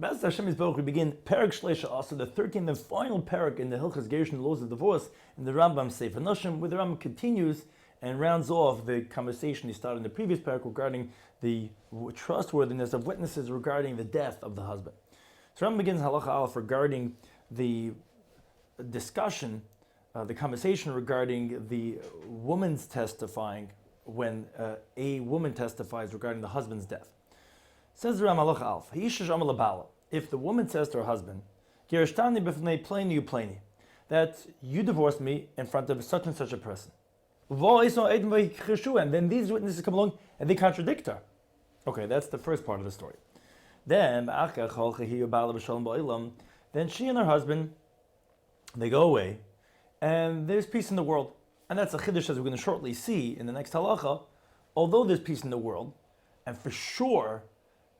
B'ez Hashem Yisborach, we begin Perek Shleisha, also the 13th and final Perek in the Hilchos Gerushin, the laws of divorce, in the Rambam Sefer Noshim, where the Rambam continues and rounds off the conversation he started in the previous Perek regarding the trustworthiness of witnesses regarding the death of the husband. So Rambam begins Halacha Aleph regarding the discussion, the conversation regarding the woman's testifying when a woman testifies regarding the husband's death. Says the Rambam Halacha Aleph, if the woman says to her husband, that you divorced me in front of such and such a person, and then these witnesses come along and they contradict her. Okay, that's the first part of the story. Then she and her husband, they go away, and there's peace in the world. And that's a chiddush, as we're going to shortly see in the next halacha. Although there's peace in the world, and for sure,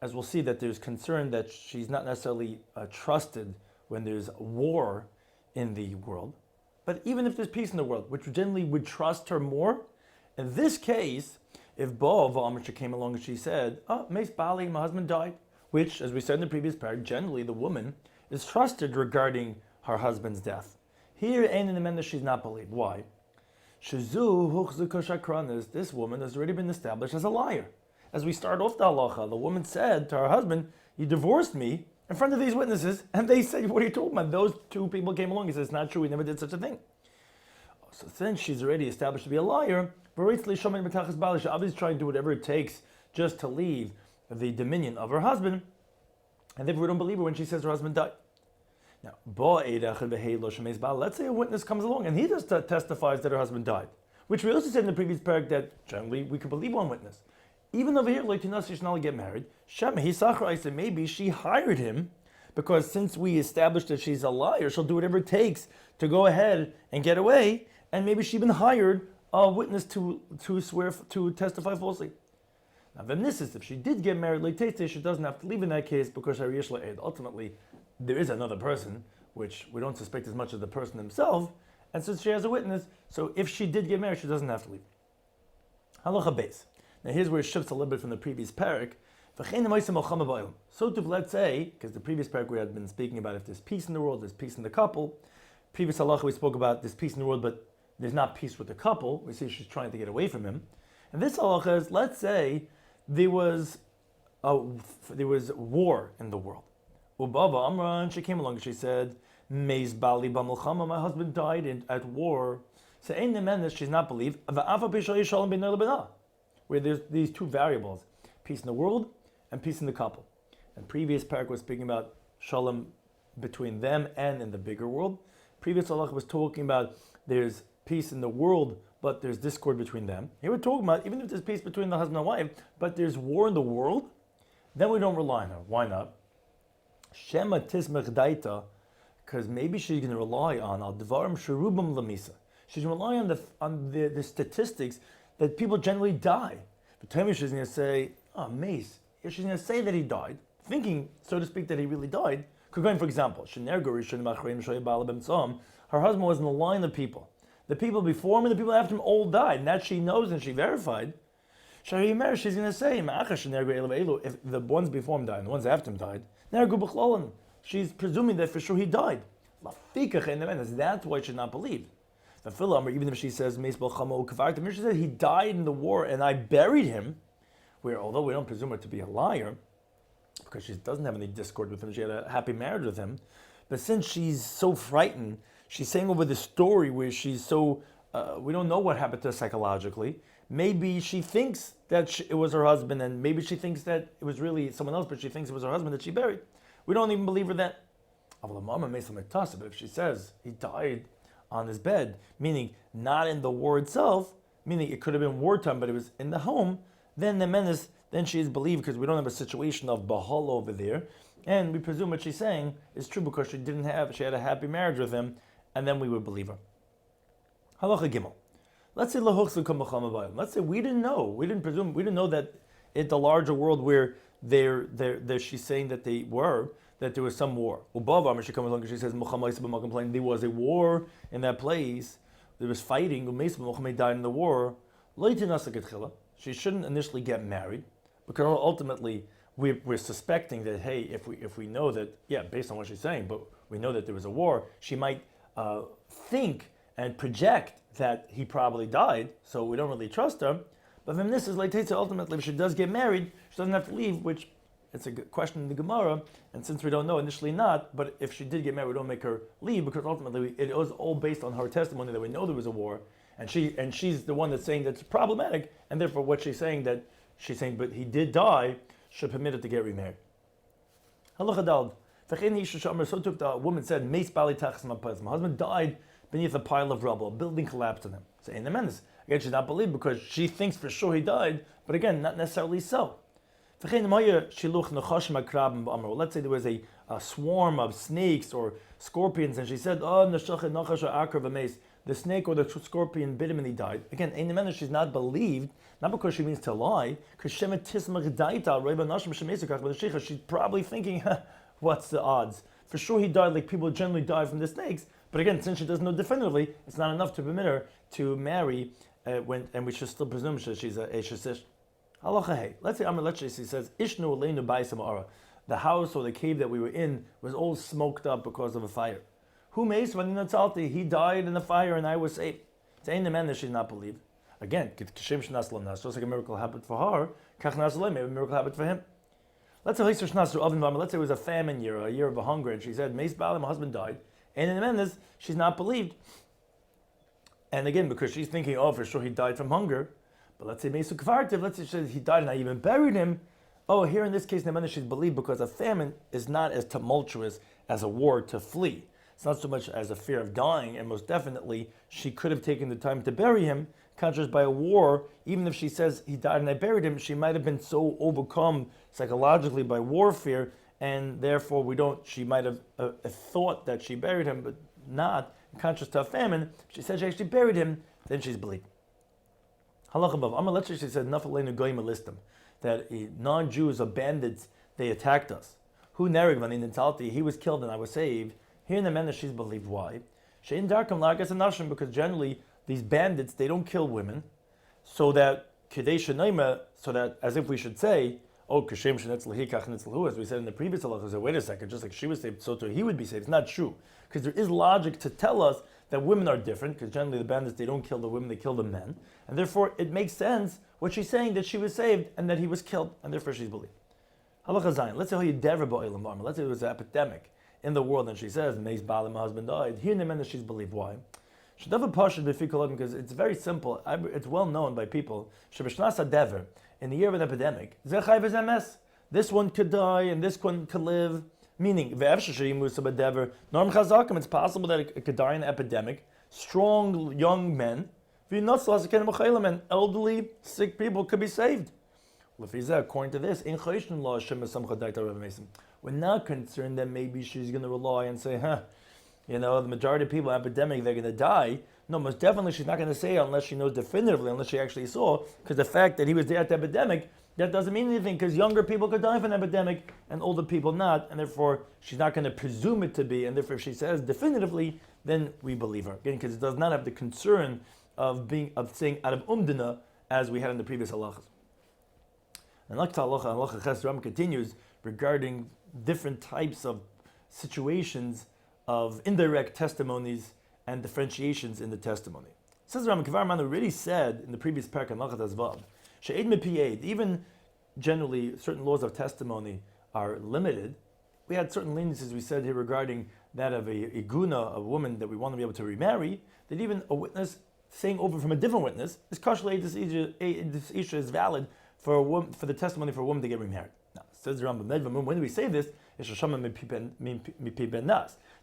as we'll see, that there's concern that she's not necessarily trusted when there's war in the world. But even if there's peace in the world, which generally would trust her more, in this case, if Bo Amr came along and she said, Meis Bali, my husband died, which, as we said in the previous paragraph, generally the woman is trusted regarding her husband's death. Here, Ein in the men that she's not believed. Why? This woman has already been established as a liar. As we start off the halacha, the woman said to her husband, you divorced me in front of these witnesses, and they said, what are you talking about? Those two people came along. He says, it's not true, we never did such a thing. So since she's already established to be a liar, she's obviously trying to do whatever it takes just to leave the dominion of her husband, and therefore we don't believe her when she says her husband died. Now, let's say a witness comes along and he just testifies that her husband died, which we also said in the previous paragraph that generally we could believe one witness. Even over here, like Tinas, she should not get married. I said maybe she hired him because since we established that she's a liar, she'll do whatever it takes to go ahead and get away, and maybe she even hired a witness to testify falsely. Now, then this is if she did get married, like Tete, she doesn't have to leave in that case because ultimately there is another person, which we don't suspect as much as the person himself, and since she has a witness, so if she did get married, she doesn't have to leave. Halacha Beis. Now here's where it shifts a little bit from the previous parak. So to let's say, because the previous parak we had been speaking about if there's peace in the world, there's peace in the couple. Previous halacha we spoke about there's peace in the world, but there's not peace with the couple. We see she's trying to get away from him. And this halacha is, let's say there was war in the world. Ubava Amran, she came along and she said, Meis Bali Bamulchama, my husband died at war. So ain't the man that she's not believed. Where there's these two variables, peace in the world and peace in the couple. And previous parak was speaking about shalom between them and in the bigger world. Previous halach was talking about there's peace in the world, but there's discord between them. Here we're talking about even if there's peace between the husband and wife, but there's war in the world, then we don't rely on her. Why not? Shema tismech daita, because maybe she's going to rely on al devarim sherubim lamisa. She's going to rely on the statistics that people generally die. But tell me she's going to say, Mace. If she's going to say that he died, thinking, so to speak, that he really died, could go in, for example, her husband was in the line of people. The people before him and the people after him all died, and that she knows and she verified. She's going to say, if the ones before him died and the ones after him died, she's presuming that for sure he died. That's why she's not believed. Even if she says she said he died in the war and I buried him, where although we don't presume her to be a liar, because she doesn't have any discord with him, she had a happy marriage with him, but since she's so frightened, she's saying over the story where she's so, we don't know what happened to her psychologically. Maybe she thinks that it was her husband, and maybe she thinks that it was really someone else, but she thinks it was her husband that she buried. We don't even believe her then. But if she says he died on his bed, meaning not in the war itself, meaning it could have been wartime, but it was in the home, then the menace, then she is believed because we don't have a situation of bahal over there, and we presume what she's saying is true because she had a happy marriage with him, and then we would believe her. Halacha Gimel. Let's say let's say we didn't know that in the larger world where she's saying that there was some war. She comes along and she says, there was a war in that place, there was fighting, died in the war. She shouldn't initially get married, because ultimately we're suspecting that, hey, if we know that, yeah, based on what she's saying, but we know that there was a war, she might think and project that he probably died, so we don't really trust her. But then this is like ultimately, if she does get married, she doesn't have to leave, which it's a good question in the Gemara, and since we don't know, initially not, but if she did get married, we don't make her leave, because ultimately it was all based on her testimony that we know there was a war, and she's the one that's saying that's problematic, and therefore what she's saying, but he did die, should permit it to get remarried. Halacha Daled. So took the woman said, Meis Bali Tachas Mapaz. My husband died beneath a pile of rubble. A building collapsed on him. So in the menace. Again, she's not believed because she thinks for sure he died, but again, not necessarily so. Let's say there was a swarm of snakes or scorpions, and she said, the snake or the scorpion bit him and he died. Again, in the menace, she's not believed, not because she means to lie, because she's probably thinking, what's the odds? For sure he died like people generally die from the snakes. But again, since she doesn't know definitively, it's not enough to permit her to marry, and we should still presume she's a Eishesish. Halacha hey. Let's say Amr Letchis, he says, Ishnu Aleinu Ba'isam. The house or the cave that we were in was all smoked up because of a fire. Who makes when he died in the fire and I was safe? It's ain't the man that she's not believed. Again, just like a miracle happened for her, maybe a miracle happened for him. Let's say it was a famine year, a year of a hunger, and she said, Meis Ba'al, my husband died. And in the Mendes, she's not believed. And again, because she's thinking, oh, for sure he died from hunger. But let's say Meisu Kvartiv, let's say he died and I even buried him. Oh, here in this case, in the Mendes, she's believed because a famine is not as tumultuous as a war to flee. It's not so much as a fear of dying, and most definitely, she could have taken the time to bury him. Contrast by a war, even if she says he died and I buried him, she might have been so overcome psychologically by warfare, and therefore she might have thought that she buried him, but not. In contrast to a famine, if she said she actually buried him, then she's believed. Halacha Bav. Amar Letchis, she said, Nafaleinu Goyim Elistim, that non-Jews or bandits, they attacked us. Who Nerig Vanin Talti, he was killed and I was saved. Here in the Mendes, she's believed. Why? Shein Darkam Lagas and Nashim, because generally these bandits, they don't kill women, so that as if we should say, oh, Kashem Shenetz Lahikach Netzlahu, as we said in the previous halacha, so wait a second, just like she was saved, so too he would be saved. It's not true. Because there is logic to tell us that women are different, because generally the bandits, they don't kill the women, they kill the men. And therefore it makes sense what she's saying, that she was saved and that he was killed, and therefore she's believed. Halacha Zayin. Let's say how you dever ba'olam b'amar. Let's say it was an epidemic in the world, and she says, Meis Ba'al, my husband died. Here in the Mendes, she's believed. Why? Because it's very simple. It's well known by people. In the year of an epidemic, this one could die and this one could live. Meaning, it's possible that it could die in an epidemic. Strong young men, and elderly, sick people could be saved. According to this, we're not concerned that maybe she's going to rely and say, the majority of people in epidemic, they're going to die. No, most definitely she's not going to say it unless she knows definitively, unless she actually saw, because the fact that he was there at the epidemic, that doesn't mean anything, because younger people could die from an epidemic and older people not, and therefore she's not going to presume it to be, and therefore if she says definitively, then we believe her. Again, because it does not have the concern of saying out of umdina, as we had in the previous halachas. And halacha ches, Rambam continues regarding different types of situations of indirect testimonies and differentiations in the testimony. Says Rambam, Kivar Man already said in the previous parak in Lachat Azvav, she'ed mepiyed, even generally certain laws of testimony are limited. We had certain leniencies we said here regarding that of a iguna, a woman that we want to be able to remarry, that even a witness saying over from a different witness is kashla this isha is valid for a woman, for the testimony for a woman to get remarried. Now, says the Rambam, when do we say this?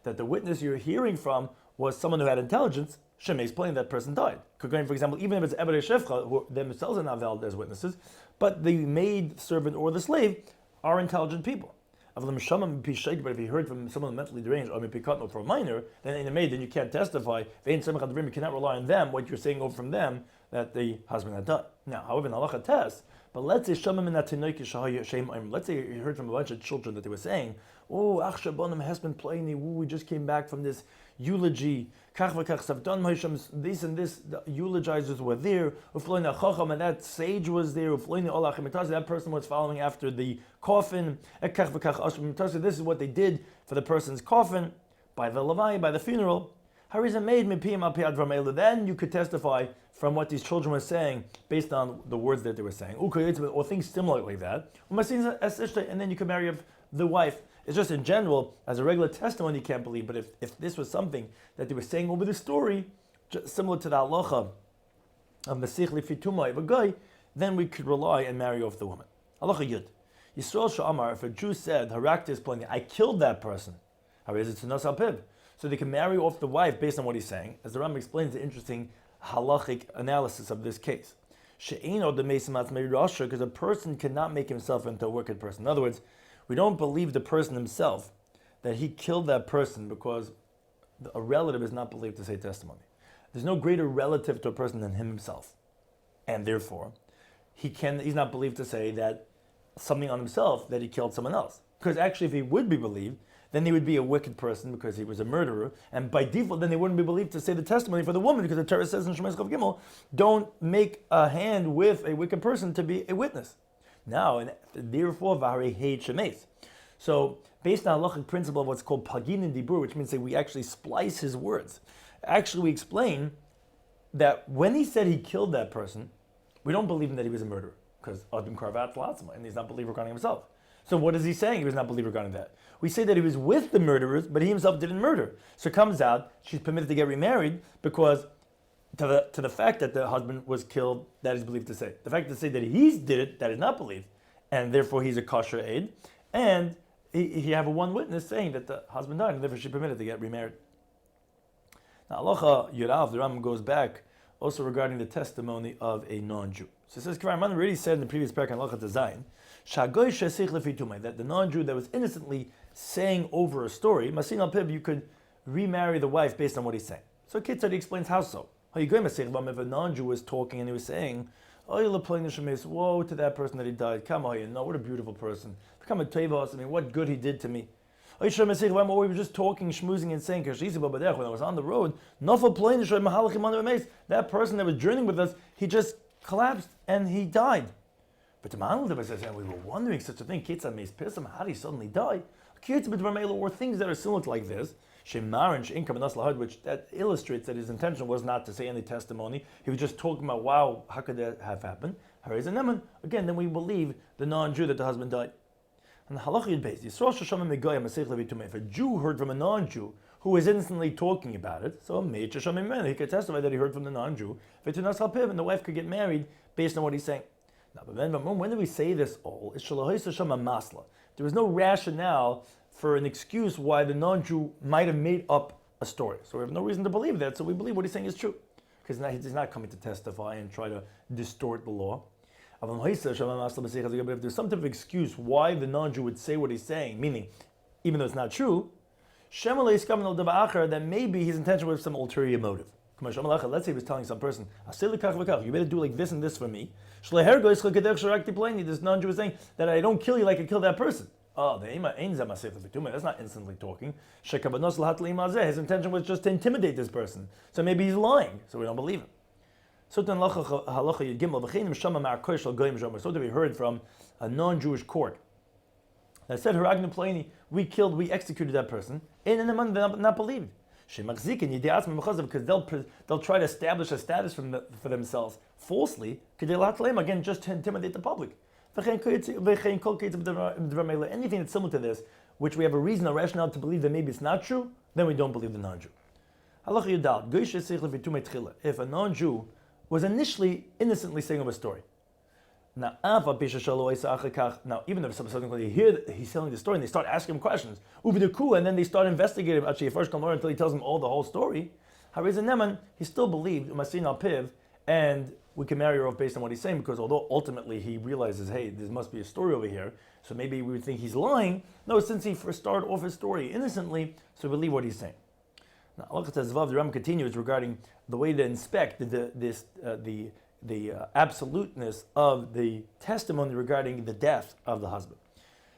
That the witness you're hearing from was someone who had intelligence. Shemay explained that person died. For example, even if it's Ebed Shefcha, who themselves are not valid as witnesses, but the maid, servant, or the slave are intelligent people. But if you heard from someone mentally deranged, or for a minor, then in a maid, then you can't testify. You cannot rely on them, what you're saying over from them, that the husband had done. Now, however, in halacha test, but let's say let's say you heard from a bunch of children that they were saying, "Oh, Achshabonim has been playing. We just came back from this eulogy. Kach v'kach savdan ma'isham. This and this. The eulogizers were there. Ufloina chacham, and that sage was there. Ufloina olachim mitasi. That person was following after the coffin. Kach v'kach ashram mitasi. This is what they did for the person's coffin by the levaya, by the funeral. Harizah made mipiyim al piad v'meilu. Then you could testify from what these children were saying based on the words that they were saying, or things similar like that. And then you can marry the wife. It's just in general, as a regular testimony, you can't believe. But if this was something that they were saying over the story, similar to the halacha of Masich Lifituma of a guy, then we could rely and marry off the woman. Halacha Yud. Yisrael Sha'amar, if a Jew said, Haraktis plenty, I killed that person, so they can marry off the wife based on what he's saying. As the Rambam explains the interesting halachic analysis of this case. Because a person cannot make himself into a wicked person. In other words, we don't believe the person himself that he killed that person because a relative is not believed to say testimony. There's no greater relative to a person than him himself. And therefore, he's not believed to say that something on himself that he killed someone else. Because actually, if he would be believed, then he would be a wicked person because he was a murderer, and by default, then they wouldn't be believed to say the testimony for the woman, because the Torah says in Shemais Chav Gimel, don't make a hand with a wicked person to be a witness. Now, and therefore, V'harei heid shemeis. So, based on a halachic principle of what's called pagin and dibur, which means that we actually splice his words. Actually, we explain that when he said he killed that person, we don't believe him that he was a murderer, because Adam Karvat Flatzma, and he's not believed regarding himself. So what is he saying? He was not believed regarding that. We say that he was with the murderers, but he himself didn't murder. So it comes out, she's permitted to get remarried because to the fact that the husband was killed, that is believed to say. The fact to say that he did it, that is not believed, and therefore he's a kosher aid, and he have a one witness saying that the husband died, and therefore she's permitted to get remarried. Now, Halacha Yurav, the Rambam goes back also regarding the testimony of a non-Jew. So it says, K'var already said in the previous parak on Halacha Design, that the non-Jew that was innocently saying over a story, Masin al Pib, you could remarry the wife based on what he's saying. So Kitzad explains how so. If a non-Jew was talking and he was saying, woe to that person that he died. Come on, no, what a beautiful person. Become a tevos, what good he did to me. Or we were just talking, schmoozing, and saying, when I was on the road, that person that was journeying with us, he just collapsed and he died. But the Ma'anul says, and we were wondering such a thing, how did he suddenly die? Or things that are similar to like this, which that illustrates that his intention was not to say any testimony. He was just talking about, wow, how could that have happened? Again, then we believe the non-Jew that the husband died. And the halachah based, if a Jew heard from a non-Jew who was instantly talking about it, so he could testify that he heard from the non-Jew, and the wife could get married based on what he's saying. Now, but then, when do we say this all? There was no rationale for an excuse why the non-Jew might have made up a story. So we have no reason to believe that, so we believe what he's saying is true. Because he's not coming to testify and try to distort the law. If there's some type of excuse why the non-Jew would say what he's saying, meaning, even though it's not true, then maybe his intention was some ulterior motive. Let's say he was telling some person, you better do like this and this for me. This non-Jew was saying that I don't kill you like I kill that person. Oh, that's not instantly talking. His intention was just to intimidate this person. So maybe he's lying, so we don't believe him. So to be heard from a non-Jewish court that said, we executed that person, and they're not believed. Because they'll try to establish a status for themselves falsely, again, just to intimidate the public. Anything that's similar to this, which we have a reason, a rationale to believe that maybe it's not true, then we don't believe the non-Jew. If a non-Jew was initially innocently saying of a story, now even if subsequently he's telling the story and they start asking him questions, and then they start investigating him, first come until he tells them all the whole story, he still believed and we can marry her off based on what he's saying, because although ultimately he realizes, hey, there must be a story over here, so maybe we would think he's lying. No, since he first started off his story innocently, so we believe what he's saying. Now, Halachas Zvav, the Rambam continues regarding the way to inspect the absoluteness of the testimony regarding the death of the husband.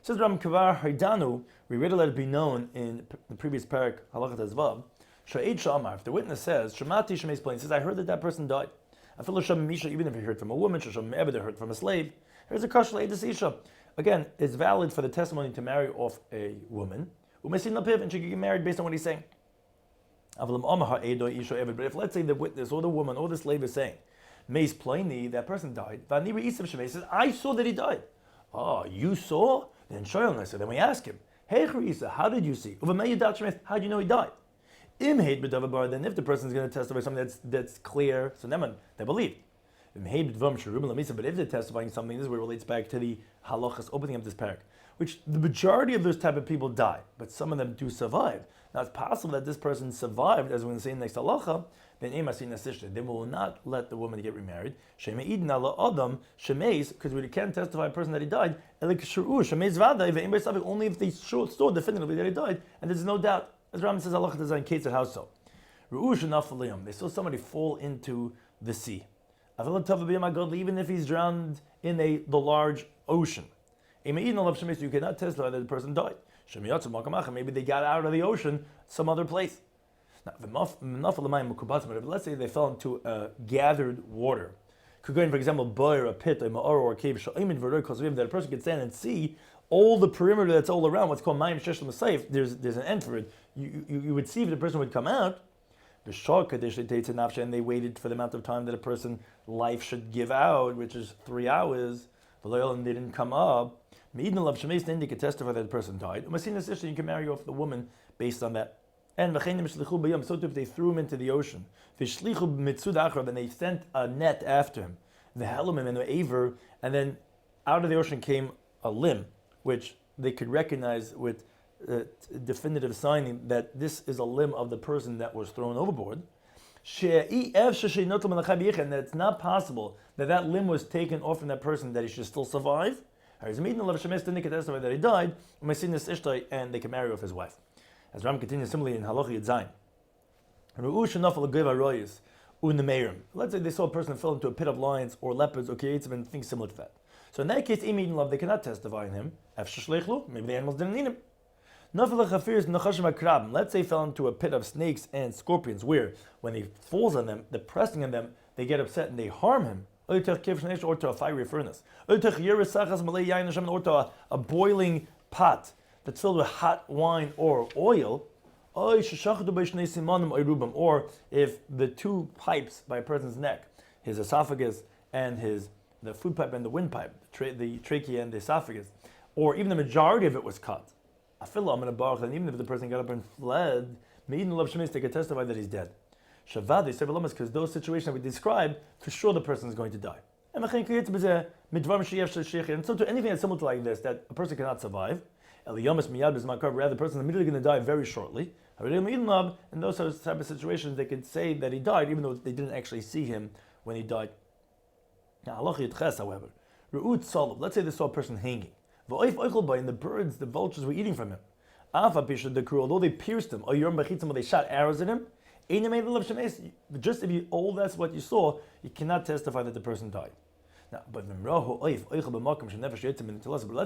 Says Rambam Kavar Haidanu, we read let it be known in the previous parak Halachas Zvav. Sha'ed Shamar, if the witness says, Shemati Shemeis Plain, says, I heard that person died. I feel Misha, even if he heard from a woman, Shasham Ebed heard from a slave. Here's a Kashal Eidus Isha. Again, it's valid for the testimony to marry off a woman. Umesin Lapiv, and she can get married based on what he's saying. But if, let's say, the witness or the woman or the slave is saying, Meis Plaini, that person died. Vaniri Isav Shemei says, I saw that he died. Oh, you saw? Then Shoyal, so then we ask him, Hey Isa, how did you see? How do you know he died? Then if the person is going to testify something that's clear, so then they believe. But if they're testifying something, this is where it relates back to the halachas opening up this parak, which the majority of those type of people die, but some of them do survive. Now it's possible that this person survived, as we're going to say next halacha, then they will not let the woman get remarried. Because we can't testify a person that he died, only if they saw definitively that he died, and there's no doubt. As Rambam says, Allah design case at how so. They saw somebody fall into the sea. Even if he's drowned in the large ocean. You cannot testify that the person died. Maybe they got out of the ocean some other place. Now, let's say they fell into gathered water. Could go in, for example, a pit, or a cave, that a person can stand and see all the perimeter that's all around, what's called Mayim Sheshlam Saif, there's an end for it. You would see if the person would come out, and they waited for the amount of time that a person's life should give out, which is 3 hours, and they didn't come up. Then you can testify that the person died. You can marry off the woman based on that. And so too if they threw him into the ocean, and they sent a net after him, and then out of the ocean came a limb, which they could recognize with definitive signing that this is a limb of the person that was thrown overboard. And that it's not possible that limb was taken off from that person, that he should still survive. Then they can testify that he died, and they can marry off his wife. As Ram continues similarly in Halacha Yud Zayin. Let's say they saw a person fell into a pit of lions or leopards or kiyitzim and things similar to that. So in that case, they cannot testify in him. Maybe the animals didn't need him. Let's say he fell into a pit of snakes and scorpions, where when he falls on them, they're pressing on them, they get upset and they harm him. Or to a fiery furnace. Or to a boiling pot that's filled with hot wine or oil. Or if the two pipes by a person's neck, his esophagus and the food pipe and the windpipe, the trachea and the esophagus, or even the majority of it was cut. And even if the person got up and fled, they could testify that he's dead. Because those situations that we described, for sure the person is going to die. And so to anything that's similar to like this, that a person cannot survive, rather the person is immediately going to die very shortly. In those type of situations, they could say that he died, even though they didn't actually see him when he died. Now, however, let's say they saw a person hanging, and the birds, the vultures were eating from him. Although they pierced him, or they shot arrows at him, just if all that's what you saw, you cannot testify that the person died. Now, but let's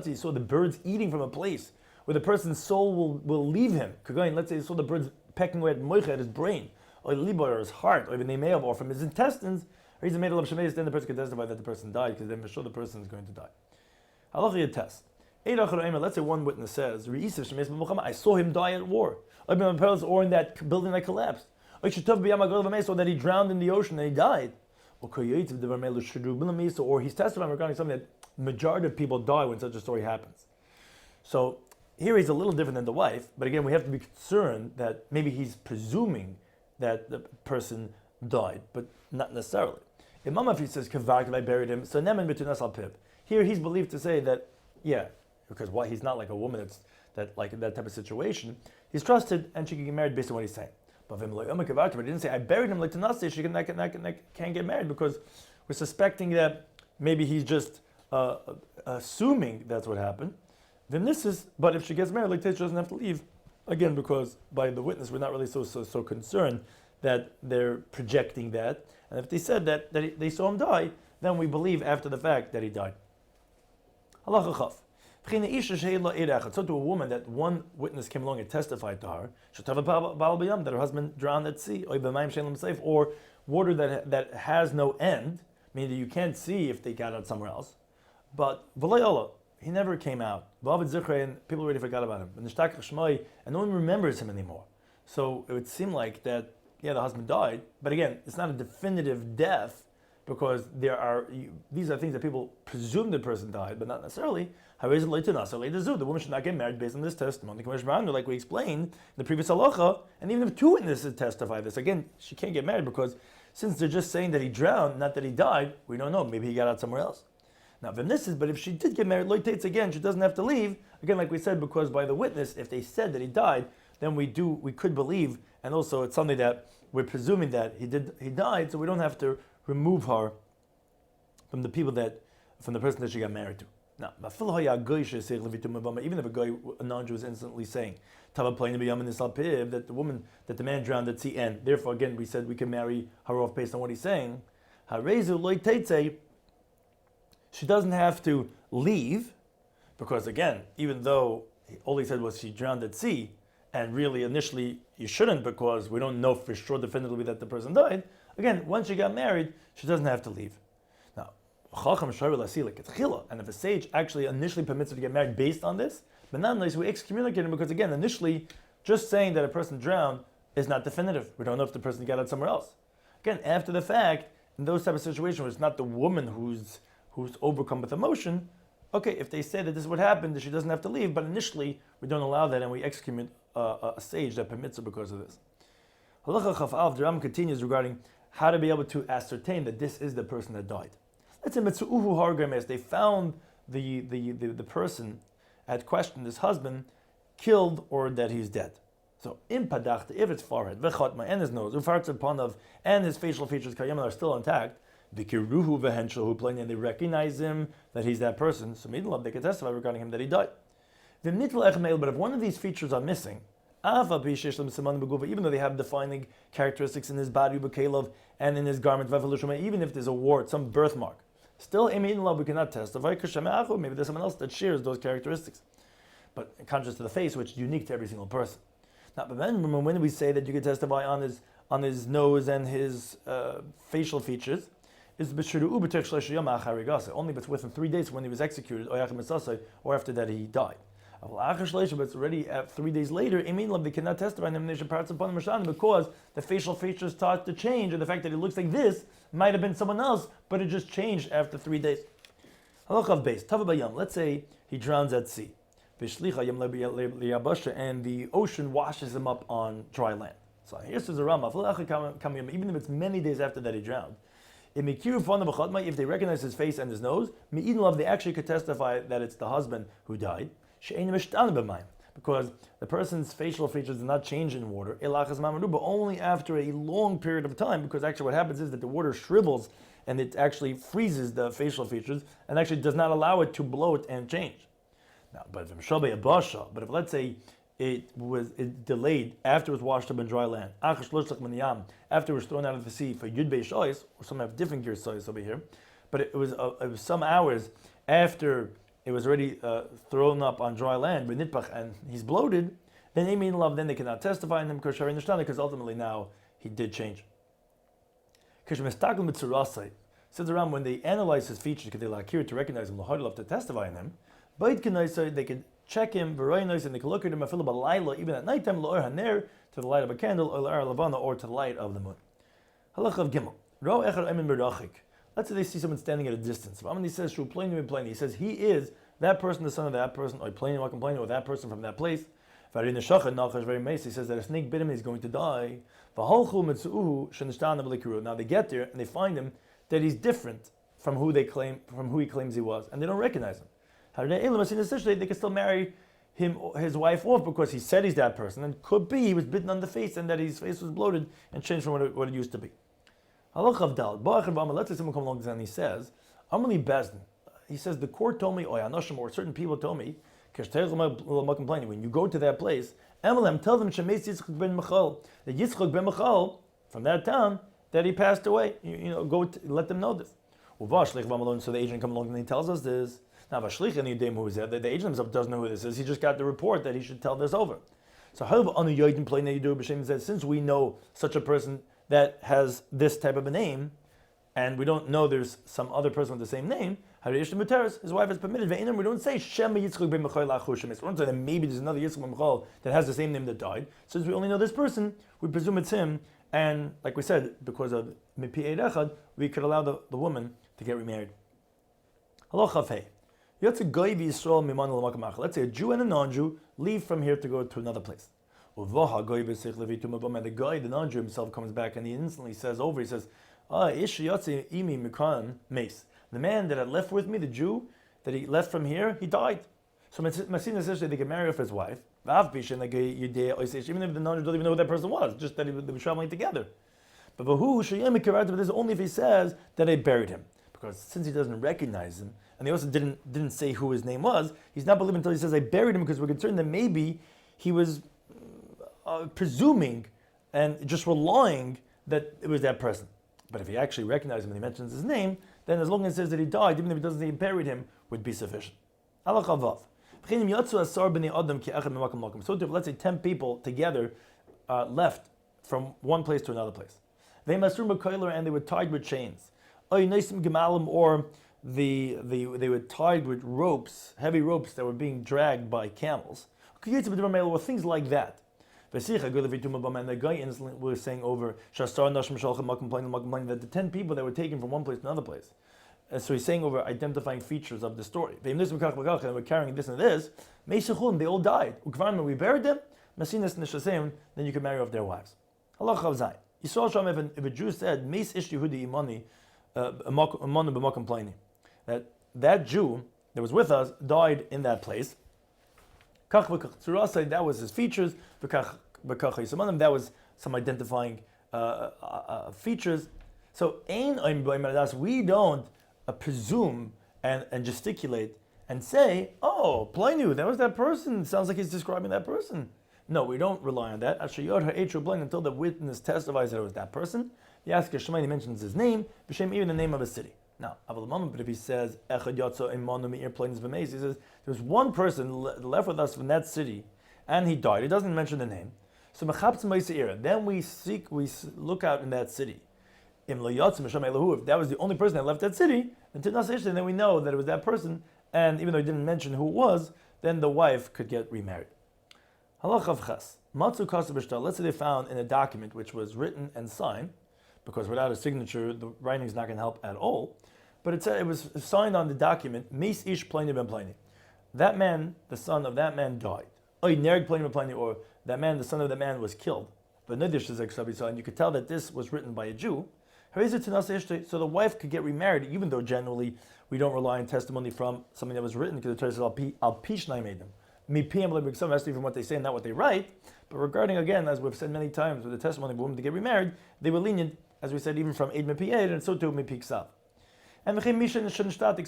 say you saw the birds eating from a place where the person's soul will leave him. Let's say you saw the birds pecking away at his brain, or his heart, or even or from his intestines, or he's made a then the person can testify that the person died, because then for sure the person is going to die. Halacha test. Let's say one witness says, I saw him die at war, or in that building that collapsed, or that he drowned in the ocean and he died. Or he's testifying regarding something that majority of people die when such a story happens. So here he's a little different than the wife, but again we have to be concerned that maybe he's presuming that the person died, but not necessarily. If he says, I buried him, so here he's believed to say that, because why he's not like a woman that like in that type of situation, he's trusted and she can get married based on what he's saying. But he didn't say, I buried him like Tanasi, she can't get married because we're suspecting that maybe he's just assuming that's what happened. Then but if she gets married, like she doesn't have to leave Again, because by the witness, we're not really so concerned that they're projecting that. And if they said that they saw him die, then we believe after the fact that he died. Halacha Chaf. So to a woman that one witness came along and testified to her, that her husband drowned at sea, or water that has no end, meaning that you can't see if they got out somewhere else. But he never came out. People already forgot about him. And no one remembers him anymore. So it would seem like that, the husband died. But again, it's not a definitive death, because these are things that people presume the person died, but not necessarily. The woman should not get married based on this testimony. Like we explained in the previous halacha, and even if two witnesses testify this, again, she can't get married because since they're just saying that he drowned, not that he died, we don't know. Maybe he got out somewhere else. Now, but if she did get married, again, she doesn't have to leave. Again, like we said, because by the witness, if they said that he died, then we could believe, and also it's something that we're presuming that he died, so we don't have to remove her from the person that she got married to. Now, even if a non-Jew is instantly saying that the man drowned at sea, and therefore again we said we can marry her off based on what he's saying, she doesn't have to leave, because again, even though all he said was she drowned at sea, and really initially you shouldn't, because we don't know for sure definitively that the person died. Again, once she got married, she doesn't have to leave. Now, and if a sage actually initially permits her to get married based on this, but not unless we excommunicate him, because again, initially, just saying that a person drowned is not definitive. We don't know if the person got out somewhere else. Again, after the fact, in those type of situations where it's not the woman who's overcome with emotion, okay, if they say that this is what happened, that she doesn't have to leave, but initially we don't allow that and we excommunicate a sage that permits her because of this. Halacha Chaf Aleph, the Rambam continues regarding how to be able to ascertain that this is the person that died. Let's say Metzu'uhu Hargames, they found the person had questioned his husband, killed or that he's dead. So impadachta, if it's forehead, v'chatma, and his nose, ufartz upanav, and his facial features kayam are still intact, v'kiruhu v'henshel playing, and they recognize him that he's that person. So midlav, they can testify regarding him that he died. But if one of these features are missing, even though they have defining characteristics in his body, and in his garment, even if there's a wart, some birthmark, still we cannot testify. Maybe there's someone else that shares those characteristics, but in contrast to the face, which is unique to every single person. Now, but then when we say that you can testify on his nose and his facial features, is only if it's within 3 days when he was executed, or after that he died. But it's already 3 days later, they cannot testify because the facial features start to change, and the fact that it looks like this might have been someone else, but it just changed after 3 days. Let's say he drowns at sea, and the ocean washes him up on dry land. So here's the Rambam, even if it's many days after that he drowned, if they recognize his face and his nose, they actually could testify that it's the husband who died. Because the person's facial features do not change in water, but only after a long period of time, because actually what happens is that the water shrivels and it actually freezes the facial features and actually does not allow it to bloat and change. Now, but if let's say it delayed after it was washed up in dry land, after it was thrown out of the sea for Yudbei Shois, or some have different gear Shois over here, but it was some hours after it was already thrown up on dry land, and he's bloated, then they cannot testify in him because ultimately now he did change. Says around when they analyze his features, to recognize him, to testify in him, they could check him, and they can look at him even at nighttime, to the light of a candle, or to the light of the moon. Halach of Gimel. Let's say they see someone standing at a distance. He says, he says, he is that person, the son of that person, or complaining, or that person from that place. He says that a snake bit him and he's going to die. Now they get there and they find him that he's different from who he claims he was, and they don't recognize him. They can still marry his wife off because he said he's that person, and could be he was bitten on the face and that his face was bloated and changed from what it used to be. Let's say someone comes along and he says, he says, the court told me, or certain people told me, when you go to that place Emelem, tell them Shemes Yitzchak ben Michal, that Yitzchak ben Michal, from that town, that he passed away. Let them know this. So the agent comes along and he tells us this. Now, who is there? The agent himself doesn't know who this is. He just got the report that he should tell this over. So since we know such a person that has this type of a name, and we don't know there's some other person with the same name, his wife is permitted. We don't say Shema Yitzchak ben Michal Achu Shemes. We don't say that maybe there's another Yitzchak ben Michal that has the same name that died. Since we only know this person, we presume it's him. And like we said, because of Mipi Eid Echad, we could allow the woman to get remarried. Halacha Hey. Let's say a Jew and a non-Jew leave from here to go to another place. And the guy, the non-Jew himself, comes back and he instantly says the man that had left with me, the Jew, that he left from here, he died. So they can marry off his wife, even if the non-Jew doesn't even know who that person was, just that they were traveling together. But this only if he says that they buried him. Because since he doesn't recognize him, and they also didn't say who his name was, he's not believing until he says, I buried him, because we're concerned that maybe he was presuming and just relying that it was that person. But if he actually recognizes him and he mentions his name, then as long as it says that he died, even if he doesn't say he buried him, would be sufficient. So if, let's say, 10 people together left from one place to another place. And they were tied with chains. Or they were tied with ropes, heavy ropes that were being dragged by camels. Or things like that. And the guy instantly was saying over that the 10 people that were taken from one place to another place. And so he's saying over identifying features of the story. And we're carrying this and this. They all died. We buried them. Then you can marry off their wives. If a Jew said, that Jew that was with us died in that place. That was his features. That was some identifying features. So we don't presume and gesticulate and say, oh, Pliny, that was that person. Sounds like he's describing that person. No, we don't rely on that. Until the witness testifies that it was that person. He mentions his name, even the name of a city. Now, but if he says, he says, there's one person left with us from that city, and he died. He doesn't mention the name. So then we look out in that city. If that was the only person that left that city, then we know that it was that person, and even though he didn't mention who it was, then the wife could get remarried. Let's say they found in a document which was written and signed, because without a signature, the writing is not going to help at all. But it said it was signed on the document, Meis ish Pliny ben Pliny. That man, the son of that man, died. Or that man, the son of that man, was killed. But and you could tell that this was written by a Jew. So the wife could get remarried, even though generally we don't rely on testimony from something that was written, because the Torah says al pishnai made them. It has to be from what they say, not what they write. But regarding, again, as we've said many times, with the testimony of a woman to get remarried, they were lenient, as we said, even from Eid Mepi Eid, and so too Mepi Ksav. And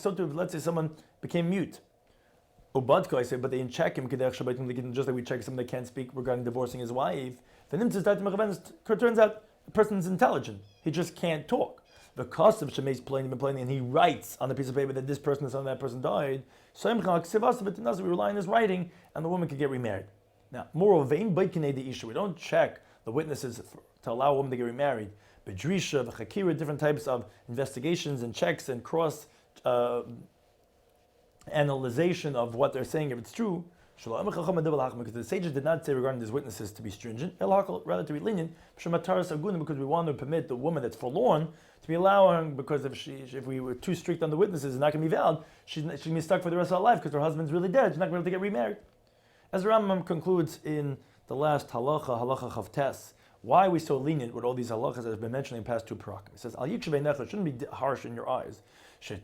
so too, let's say someone became mute. Ubadko, I say, but they didn't check him, just like we check someone that can't speak regarding divorcing his wife. It turns out the person's intelligent. He just can't talk. The cost of Shemesh Pliny, and he writes on the piece of paper that this person, the son of that person, died. So we rely on his writing, and the woman could get remarried. Now, moreover, we don't check the witnesses to allow a woman to get remarried. But Drisha, Chakira, different types of investigations and checks and cross analyzation of what they're saying, if it's true. Because the sages did not say regarding these witnesses to be stringent, rather to be lenient, because we want to permit the woman that's forlorn to be allowing, because if we were too strict on the witnesses, it's not going to be valid. She's going to be stuck for the rest of her life because her husband's really dead. She's not going to be able to get remarried. As the Rambam concludes in the last halacha chavtes, why are we so lenient with all these halachas that have been mentioned in the past two parakim? It says, Al shouldn't be harsh in your eyes. The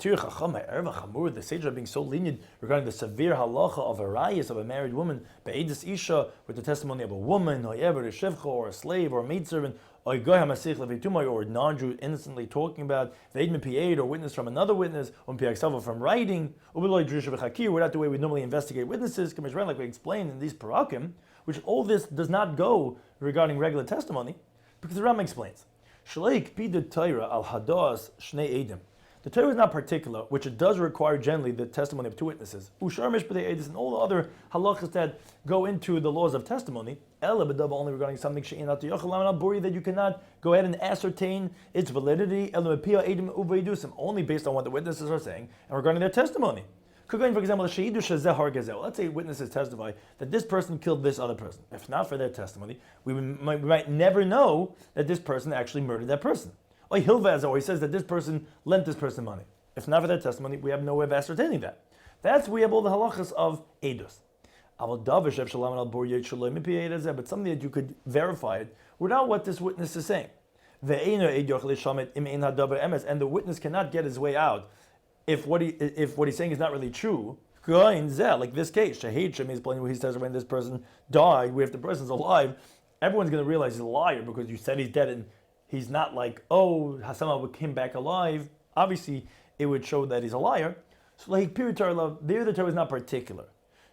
sages are being so lenient regarding the severe halacha of a rayas, of a married woman, be'edis isha, with the testimony of a woman, or a slave, or a maidservant, or a non-Jew innocently talking about or witness from another witness, from writing, without the way we normally investigate witnesses, like we explained in these parakim. which all this does not go regarding regular testimony, because the Rambam explains, Shleik pidud Torah al hados shnei edim. The Torah is not particular, which it does require generally the testimony of two witnesses. Ushar mishpatei edus and all the other halachas that go into the laws of testimony. Ela b'dava only regarding something she'in at yochel buri that you cannot go ahead and ascertain its validity. Ela mepia edim uveidusim only based on what the witnesses are saying and regarding their testimony. Could go in, for example, let's say witnesses testify that this person killed this other person. If not for their testimony, we might never know that this person actually murdered that person. Or he says that this person lent this person money. If not for that testimony, we have no way of ascertaining that. That's we have all the halachas of edus. But something that you could verify it without what this witness is saying. And the witness cannot get his way out if what he's saying is not really true. Like this case, when he says when this person died, if the person's alive, everyone's going to realize he's a liar because you said he's dead and he's not like, oh, somehow came back alive. Obviously, it would show that he's a liar. So like there the Torah is not particular.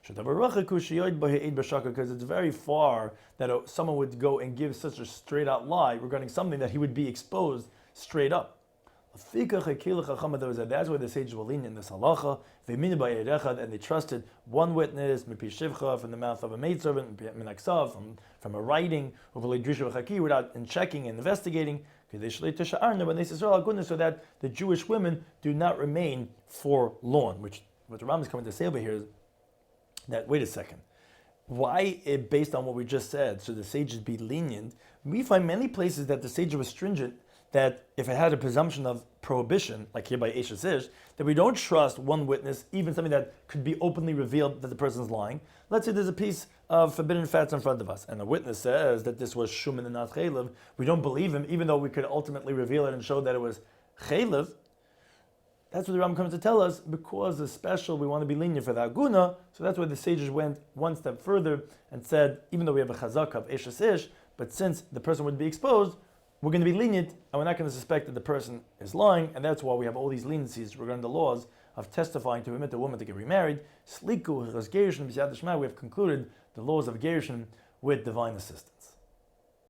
Because it's very far that someone would go and give such a straight out lie regarding something that he would be exposed straight up. That's why the sages were lenient in this halacha, and they trusted one witness from the mouth of a maidservant, from a writing, without checking and investigating, so that the Jewish women do not remain forlorn. Which what the Rambam is coming to say over here is that, wait a second, why, based on what we just said, should the sages be lenient? We find many places that the sages were stringent, that if it had a presumption of prohibition, like here by Eshes Ish, that we don't trust one witness, even something that could be openly revealed that the person's lying. Let's say there's a piece of forbidden fats in front of us, and the witness says that this was shumin and not chaylev. We don't believe him, even though we could ultimately reveal it and show that it was chaylev. That's what the Rambam comes to tell us, because it's special, we want to be lenient for the aguna. So that's why the sages went one step further and said, even though we have a chazak of Eshes Ish, but since the person would be exposed, we're going to be lenient, and we're not going to suspect that the person is lying, and that's why we have all these leniencies regarding the laws of testifying to permit the woman to get remarried. Sliku, Gerushin, we have concluded the laws of Gerushin with divine assistance.